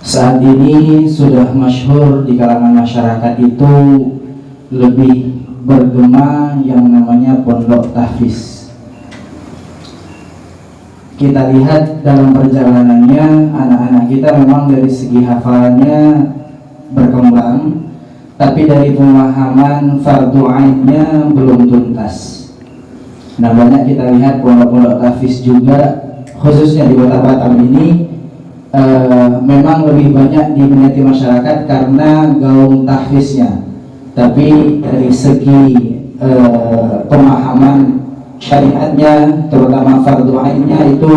Saat ini sudah masyhur di kalangan masyarakat itu lebih bergema yang namanya pondok tahfiz. Kita lihat dalam perjalanannya anak-anak kita memang dari segi hafalannya berkembang, tapi dari pemahaman fardu ainnya belum tuntas. Nah, banyak kita lihat pondok-pondok tahfiz juga khususnya di Kota Batam ini memang lebih banyak diminati masyarakat karena gaung tahfiznya, tapi dari segi pemahaman syariatnya terutama fardu ainnya itu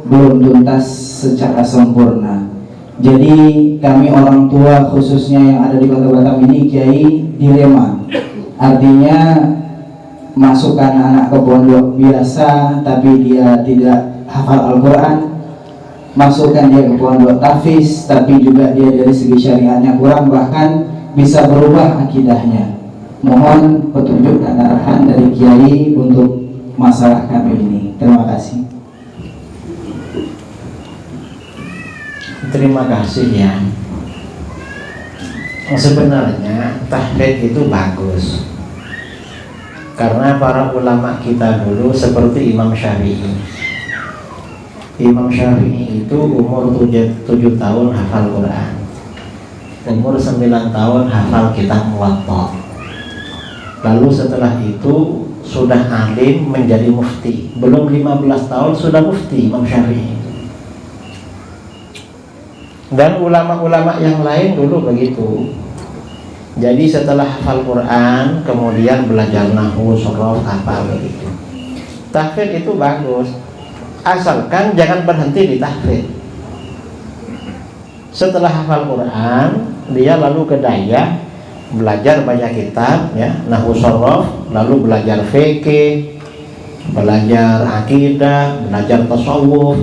belum tuntas secara sempurna. Jadi kami orang tua khususnya yang ada di Kota Batam ini Kiai dilema, artinya masukkan anak ke pondok biasa tapi dia tidak hafal Al-Quran, masukkan dia ke pondok tahfiz tapi juga dia dari segi syariatnya kurang, bahkan bisa berubah akidahnya. Mohon petunjuk dan arahan dari Kiai untuk masalah kami ini. Terima kasih. Terima kasih ya. Sebenarnya tahfidz itu bagus karena para ulama kita dulu seperti Imam Syafi'i. Imam Syafi'i itu umur 7 tahun hafal Quran, umur 9 tahun hafal kitab Muwatta. Lalu setelah itu sudah alim menjadi mufti, belum 15 tahun sudah mufti Imam Syafi'i. Dan ulama-ulama yang lain dulu begitu. Jadi setelah hafal Quran kemudian belajar nahwu, shorof, apa begitu. Tahfidz itu bagus, asalkan jangan berhenti di tahfidz. Setelah hafal Quran dia lalu ke daya belajar banyak kitab ya, nahwu, shorof, lalu belajar fikih, belajar akidah, belajar tasawuf,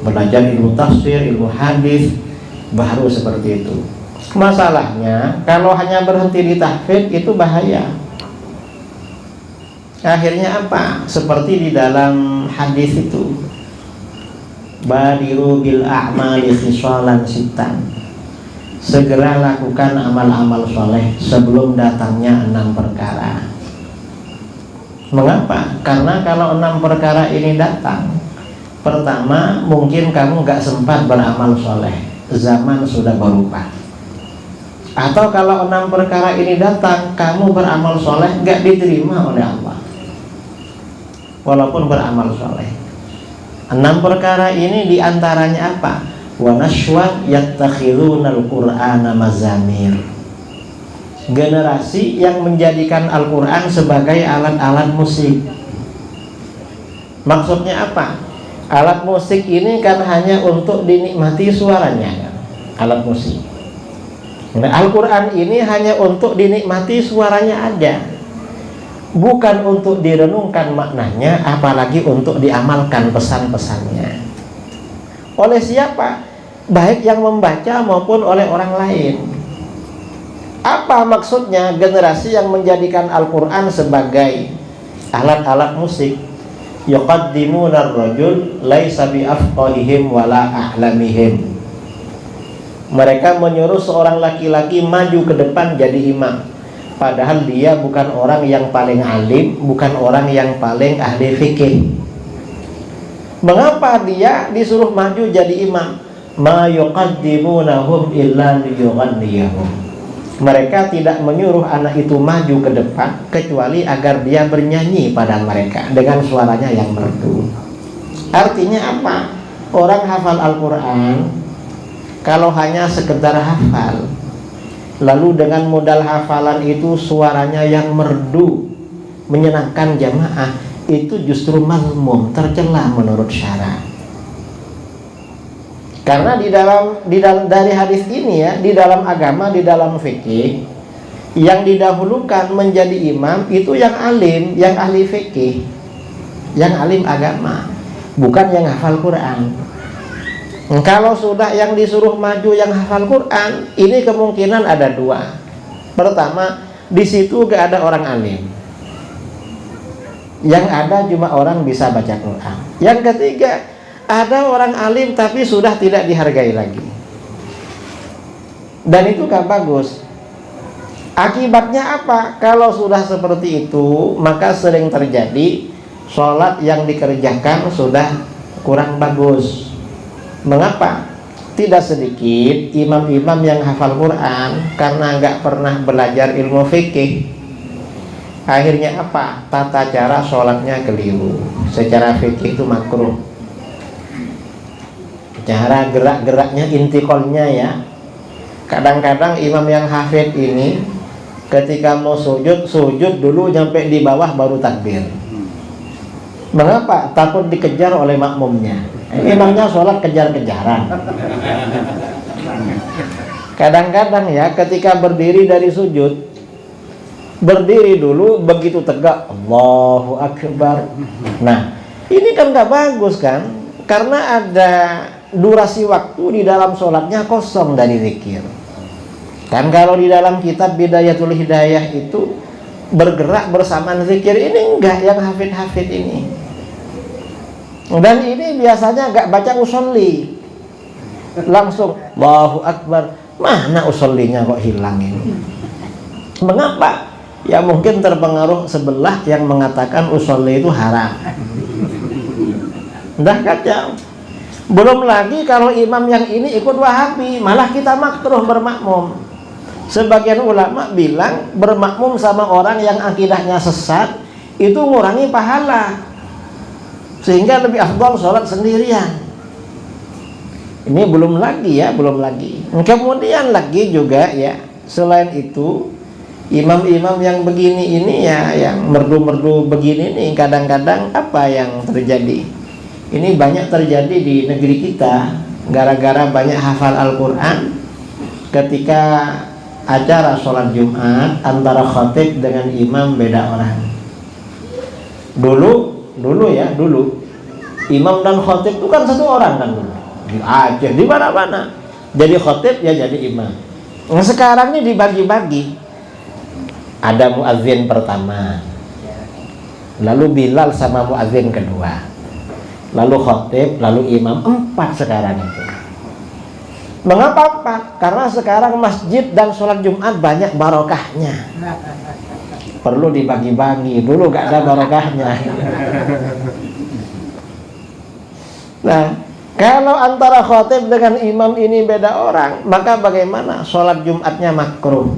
belajar ilmu tafsir, ilmu hadis, baru seperti itu. Masalahnya kalau hanya berhenti di tahfidz itu bahaya. Akhirnya apa? Seperti di dalam hadis itu, badiru bil a'mali khisalan sittan, segera lakukan amal-amal soleh sebelum datangnya 6 perkara. Mengapa? Karena kalau 6 perkara ini datang, pertama mungkin kamu gak sempat beramal soleh, zaman sudah berubah. Atau kalau 6 perkara ini datang, kamu beramal soleh gak diterima oleh Allah walaupun beramal soleh. 6 perkara ini diantaranya apa? Wa nashwan yattakhidunal qur'ana mazamir, generasi yang menjadikan Al-Quran sebagai alat-alat musik. Maksudnya apa? Alat musik ini kan hanya untuk dinikmati suaranya kan? Alat musik. Nah, Al-Quran ini hanya untuk dinikmati suaranya aja, bukan untuk direnungkan maknanya, apalagi untuk diamalkan pesan-pesannya. Oleh siapa? Baik yang membaca maupun oleh orang lain. Apa maksudnya generasi yang menjadikan Al-Quran sebagai alat-alat musik? Yuqaddimuna ar-rajul laisa bi afqahihim wala a'lamihim. Mereka menyuruh seorang laki-laki maju ke depan jadi imam, padahal dia bukan orang yang paling alim, bukan orang yang paling ahli fikih. Mengapa dia disuruh maju jadi imam? Ma yuqaddimunahum illa liyughanniyahum. Mereka tidak menyuruh anak itu maju ke depan kecuali agar dia bernyanyi pada mereka dengan suaranya yang merdu. Artinya apa? Orang hafal Al-Quran kalau hanya sekedar hafal, lalu dengan modal hafalan itu suaranya yang merdu menyenangkan jamaah, itu justru mazmum, tercela menurut syara. Karena dari hadis ini ya, di dalam agama, di dalam fikih, yang didahulukan menjadi imam itu yang alim, yang ahli fikih, yang alim agama, bukan yang hafal Quran. Kalau sudah yang disuruh maju yang hafal Quran, ini kemungkinan ada 2. Pertama, di situ gak ada orang alim, yang ada cuma orang bisa baca Quran. Yang ketiga, ada orang alim tapi sudah tidak dihargai lagi. Dan itu gak bagus. Akibatnya apa? Kalau sudah seperti itu, maka sering terjadi sholat yang dikerjakan sudah kurang bagus. Mengapa? Tidak sedikit imam-imam yang hafal Quran karena nggak pernah belajar ilmu fikih, akhirnya apa? Tata cara sholatnya keliru. Secara fikih itu makruh. Cara gerak-geraknya, intiqolnya ya. Kadang-kadang imam yang hafid ini ketika mau sujud dulu sampai di bawah baru takbir. Mengapa? Takut dikejar oleh makmumnya. Imamnya sholat kejar-kejaran. Kadang-kadang ya ketika berdiri dari sujud, berdiri dulu begitu tegak, Allahu Akbar. Nah, ini kan gak bagus kan? Karena ada durasi waktu di dalam sholatnya kosong dari zikir. Kan kalau di dalam kitab Bidayatul Hidayah itu bergerak bersamaan zikir, ini enggak yang hafid-hafid ini. Dan ini biasanya gak baca usolli, langsung Allahu Akbar. Mana usollinya kok hilang ini? Mengapa? Ya mungkin terpengaruh sebelah yang mengatakan usolli itu haram. Udah kacau. Belum lagi kalau imam yang ini ikut Wahabi, malah kita makruh bermakmum. Sebagian ulama bilang bermakmum sama orang yang akidahnya sesat itu ngurangi pahala, sehingga lebih afdal sholat sendirian. Ini belum lagi ya, belum lagi. Kemudian lagi juga ya, selain itu imam-imam yang begini ini ya, yang merdu-merdu begini nih, kadang-kadang apa yang terjadi? Ini banyak terjadi di negeri kita gara-gara banyak hafal Al-Quran. Ketika acara sholat Jumat antara khatib dengan imam beda orang. Dulu imam dan khatib itu kan satu orang kan dulu. Di Aceh, di mana-mana. Jadi khatib ya jadi imam. Nah, sekarang ini dibagi-bagi. Ada muadzin pertama, lalu Bilal sama muadzin kedua, lalu khatib, lalu imam. 4 sekarang itu. Mengapa 4? Karena sekarang masjid dan sholat Jumat banyak barokahnya. Perlu dibagi-bagi. Dulu gak ada barokahnya. Nah, kalau antara khatib dengan imam ini beda orang, maka bagaimana? Sholat Jumatnya makruh.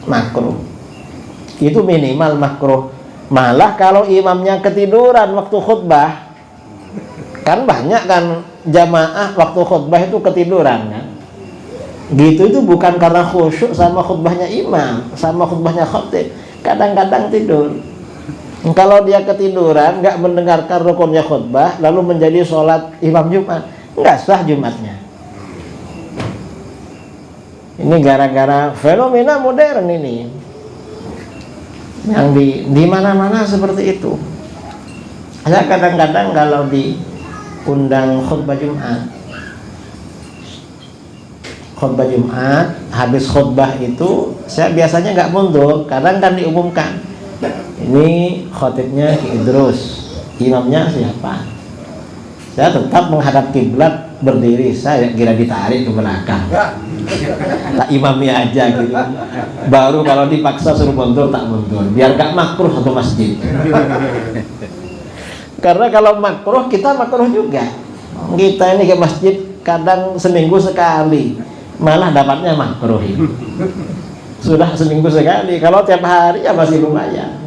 Makruh. Itu minimal makruh. Malah kalau imamnya ketiduran waktu khutbah, kan banyak kan jamaah waktu khutbah itu ketiduran kan. Gitu itu bukan karena khusyuk sama khutbahnya imam, sama khutbahnya khatib. Kadang-kadang tidur. Kalau dia ketiduran, nggak mendengarkan rukunnya khutbah, lalu menjadi sholat imam Jumat, nggak sah Jumatnya. Ini gara-gara fenomena modern ini, yang di mana-mana seperti itu. Saya kadang-kadang kalau diundang khutbah Jumat, habis khutbah itu saya biasanya nggak mundur. Kadang kan diumumkan, ini khatibnya Ki Idrus, imamnya siapa. Saya tetap menghadap kiblat, berdiri, saya kira ditarik ke belakang. Tak imamnya aja gitu. Baru kalau dipaksa suruh mundur tak mundur, biar gak makruh satu masjid. Karena kalau makruh, kita makruh juga. Kita ini ke masjid kadang seminggu sekali, malah dapatnya makruh. Sudah seminggu sekali, kalau tiap hari ya masih lumayan.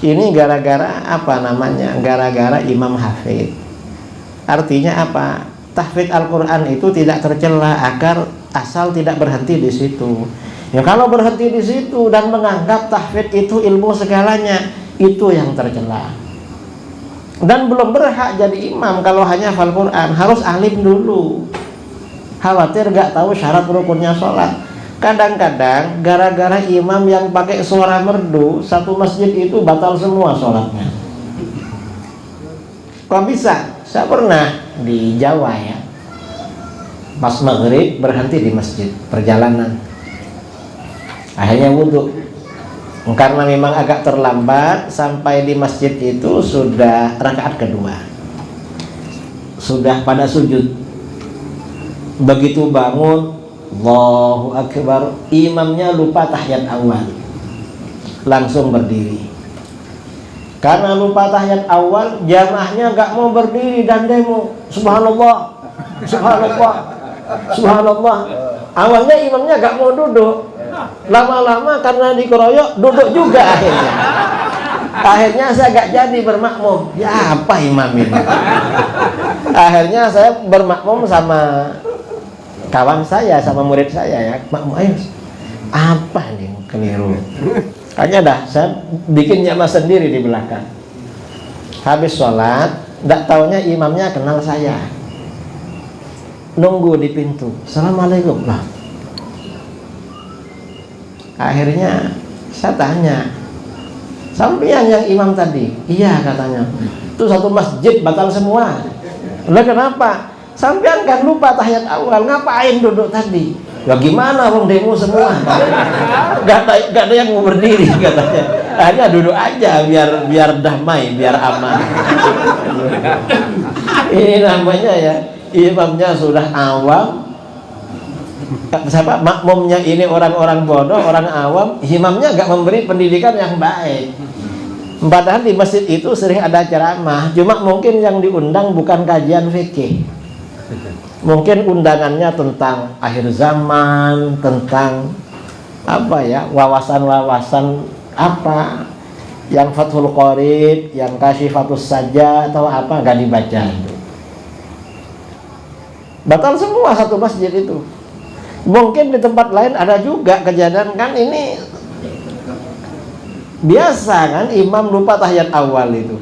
Ini gara-gara apa namanya? Gara-gara imam hafid. Artinya apa? Tahfidz Al-Quran itu tidak tercela agar asal tidak berhenti di situ. Ya kalau berhenti di situ dan menganggap tahfidz itu ilmu segalanya, itu yang tercela. Dan belum berhak jadi imam kalau hanya hafal Quran, harus alim dulu. Khawatir gak tahu syarat rukunnya sholat. Kadang-kadang gara-gara imam yang pakai suara merdu, satu masjid itu batal semua sholatnya. Kok bisa? Saya pernah di Jawa ya, pas maghrib berhenti di masjid, perjalanan. Akhirnya wudhu. Karena memang agak terlambat, sampai di masjid itu sudah rakaat kedua, sudah pada sujud. Begitu bangun, Allahu Akbar, imamnya lupa tahiyat awal, langsung berdiri. Karena lupa tahiyat awal, jamaahnya gak mau berdiri dan demo subhanallah, subhanallah, subhanallah. Awalnya imamnya gak mau duduk, lama-lama karena dikeroyok duduk juga akhirnya. Akhirnya saya gak jadi bermakmum. Ya apa imam ini? Akhirnya saya bermakmum sama kawan saya, sama murid saya ya. Makmum, ayo. Apa nih keliru? Hanya dah saya bikin jamaah sendiri di belakang. Habis sholat, gak taunya imamnya kenal saya. Nunggu di pintu. Assalamualaikum lah. Akhirnya saya tanya, sampean yang imam tadi? Iya katanya. Itu satu masjid batal semua. Lah kenapa? Sampean kan lupa tahiyat awal, ngapain duduk tadi? Ya gimana wong demo semua? Gak ada yang mau berdiri katanya. Akhirnya duduk aja biar damai, biar aman. Ini namanya ya, imamnya sudah awam. Siapa makmumnya ini orang-orang bodoh, orang awam, imamnya gak memberi pendidikan yang baik. Padahal di masjid itu sering ada ceramah, cuma mungkin yang diundang bukan kajian fikih. Mungkin undangannya tentang akhir zaman, tentang apa ya, wawasan-wawasan apa, yang Fathul Qorib, yang Kasyifatus Saja atau apa, gak dibaca itu. Batal semua satu masjid itu. Mungkin di tempat lain ada juga kejadian kan, ini biasa kan, imam lupa tahiyat awal itu.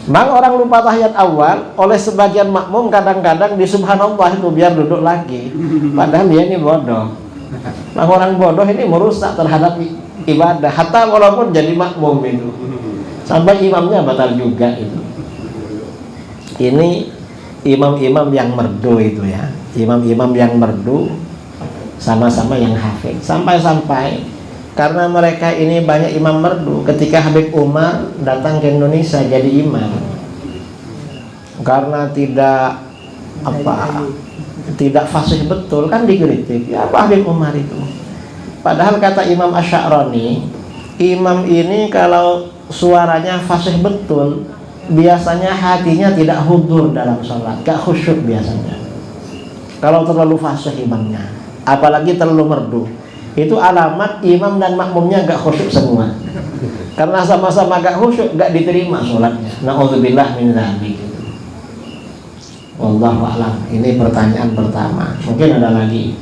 Memang orang lupa tahiyat awal oleh sebagian makmum kadang-kadang di subhanallah itu biar duduk lagi. Padahal dia ini bodoh. Nah, orang bodoh ini merusak terhadap ibadah, hatta walaupun jadi makmum itu. Sampai imamnya batal juga itu. Ini imam-imam yang merdu itu ya. Imam-imam yang merdu sama-sama yang hafid. Sampai-sampai karena mereka ini banyak imam merdu, ketika Habib Umar datang ke Indonesia jadi imam, karena tidak fasih betul kan dikritik. Ya apa Habib Umar itu? Padahal kata Imam Asy'arani, imam ini kalau suaranya fasih betul, biasanya hatinya tidak hudur dalam sholat, gak khusyuk biasanya. Kalau terlalu fasih imamnya, apalagi terlalu merdu, itu alamat imam dan makmumnya gak khusyuk semua. Karena sama-sama gak khusyuk, gak diterima sholatnya. Na'udzubillah min dzalik. Wallahu a'lam. Ini pertanyaan pertama. Mungkin ada lagi.